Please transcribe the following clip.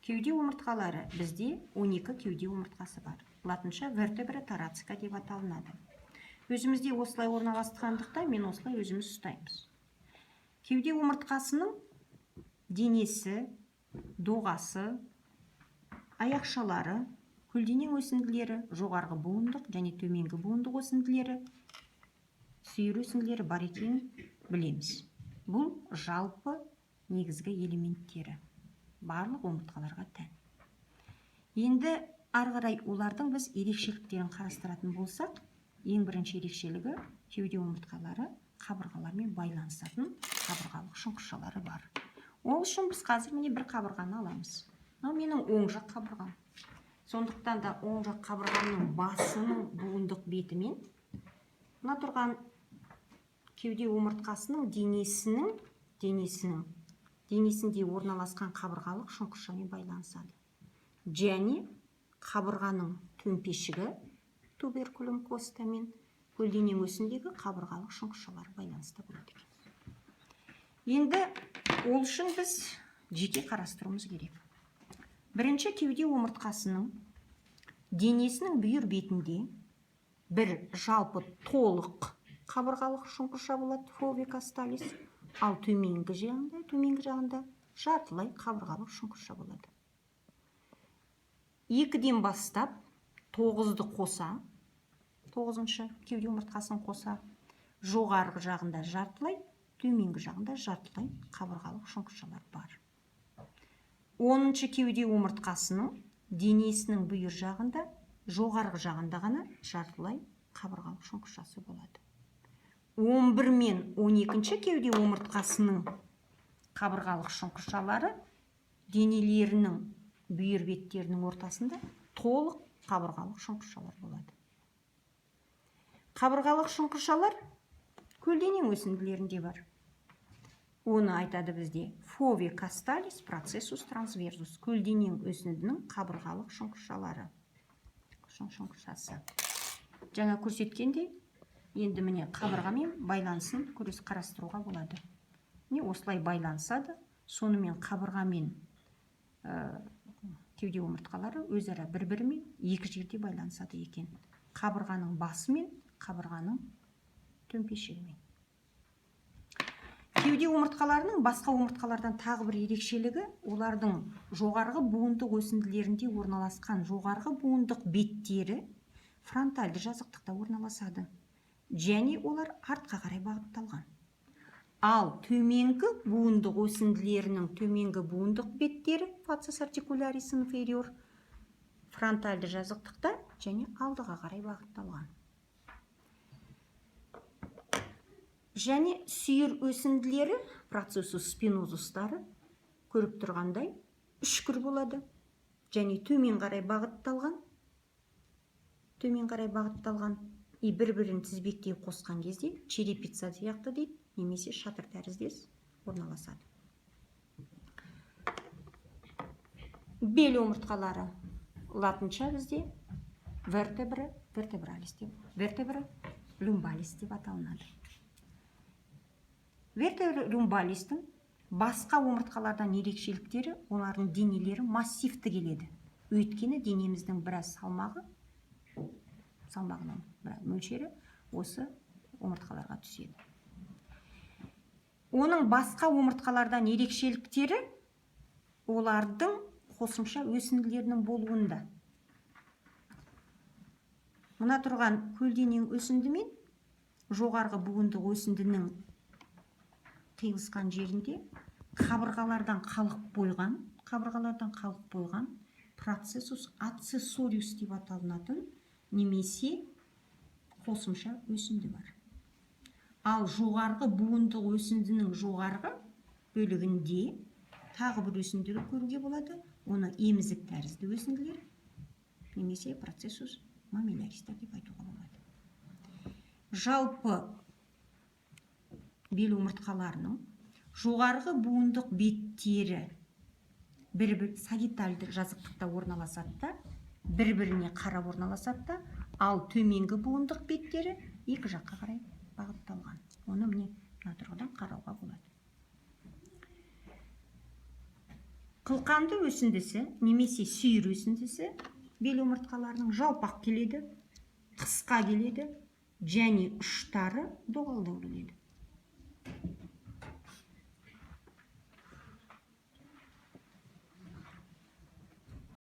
Кеуде омыртқалары бізде 12 кеуде омыртқасы бар. Латынша вертебра тарацика деп аталынады. Өзімізде осылай орналасқандықтан мен осылай өзіміз ұстаймыз. Кеуде омыртқасының денесі, доғасы, аяқшалары, көлденең өсінділері, жоғарғы буындық және төменгі буындық өсінділері, сүйір өсінділері бар екенін білеміз. Бұл жалпы негізгі элементтері барлық омыртқаларға тән. Енді ары қарай олардың біз ерекшеліктерін қарастыратын болсақ, ең бірінші ерекшелігі кеуде омыртқалары қабырғалармен байланысатын қабырғалық шұңқыршалары бар. Ол үшін біз қазір міне бір қабырғаны аламыз. Мынау менің оң жақ қабырғам. Сондықтан да оң жақ қабырғамның басының буындық бетімен мына тұрған кеуде омыртқасының денесінде орналасқан қабырғалық шұңқыршамен байланысады. Және қабырғаның төмпешігі туберкулум костамен көлденең өсіндегі қабырғалық шұңқыршалар байланыста болады екен. Енді ол үшін біз жеке қарастыруымыз керек. Бірінші кеуде омыртқасының денесінің бүйір бетінде бір жалпы толық қабырғалық шұңқырша болады, фовикасталис, ал төменгі жағында жартылай қабырғалық шұңқырша болады. 2-ден бастап 9-ды қоса, 9-шы кеуде омыртқасын қоса, жоғарғы жағында жартылай, төменгі жағында жартылай қабырғалық шұңқыршалар бар. 10-шы кеуде омыртқасының денесінің бүйір жағында, жоғарғы жағында ғана жартылай қабырғалық шұңқыршасы болады. 11 мен 12-ші кеуде омыртқасының қабырғалық шұңқыршалары денелерінің бүйір беттерінің ортасында толық қабырғалық шұңқыршалар болады. Қабырғалық шұңқыршалар көлденең өсінділерінде бар. Оны айтады бізде фовикасталис процессус трансверсус, көлденең өсіндінің қабырғалық шұңқыршасы. Жаңа көрсеткендей, енді міне қабырғамен байланысын қарастыруға болады. Не осылай байланысады, сонымен қабырғамен кеуде омыртқалары өзара бір-бірімен екі жерде байланысады екен. Қабырғаның басымен, қабырғаның төмпешігімен. Кеуде омыртқаларының басқа омыртқалардан тағы бір ерекшелігі, олардың жоғарғы буындық өсінділерінде орналасқан жоғарғы буындық беттері фронтальды жазықтықта орналасады. Және олар артқа қарай бағытталған. Ал төменгі буындық өсінділерінің төменгі буындық беттері фацис артикулярис инфериор фронтальды жазықтықта және алдыға қарай бағытталған. Және сүйір өсінділері, процессус спинозустары, көріп тұрғандай, үшкір болады. Және төмен қарай бағытталған, бір-бірін тізбектей қосқан кезде черепица сияқты дейді, немесе шатыр тәріздес орналасады. Бел омыртқалары латынша бізде вертебра люмбалис деп аталынады. Вертебра люмбалистің басқа омыртқалардан ерекшеліктері, олардың денелері массивті келеді. Өйткені денеміздің біраз салмағының мөлшері осы омыртқаларға түседі. Оның басқа омыртқалардан ерекшеліктері олардың қосымша өсінділерінің болуында. Мына тұрған көлденең өсінді мен жоғарғы буындық өсіндінің қиылысқан жерінде қабырғалардан қалып қойған процессус аксессориус деп аталынатын немесе қосымша өсінді бар. Ал жоғарғы буындық өсіндінің жоғарғы бөлігінде тағы бір өсіндіні көруге болады. Оны емізік тәрізді өсінділер немесе процессус мамиляристер деп айтуға болады. Жалпы бел омыртқаларының жоғарғы буындық беттері бір-бір сагитальды жазықтықта орналасады да, бір-біріне қарап орналасады да, ал төменгі буындық беттері екі жаққа қарай бағытталған. Оны міне мына тұрғыдан қарауға болады. қылқанды өсіндісі немесе сүйір өсіндісі бел омыртқаларының жалпақ келеді, қысқа келеді және ұштары доғалдау келеді.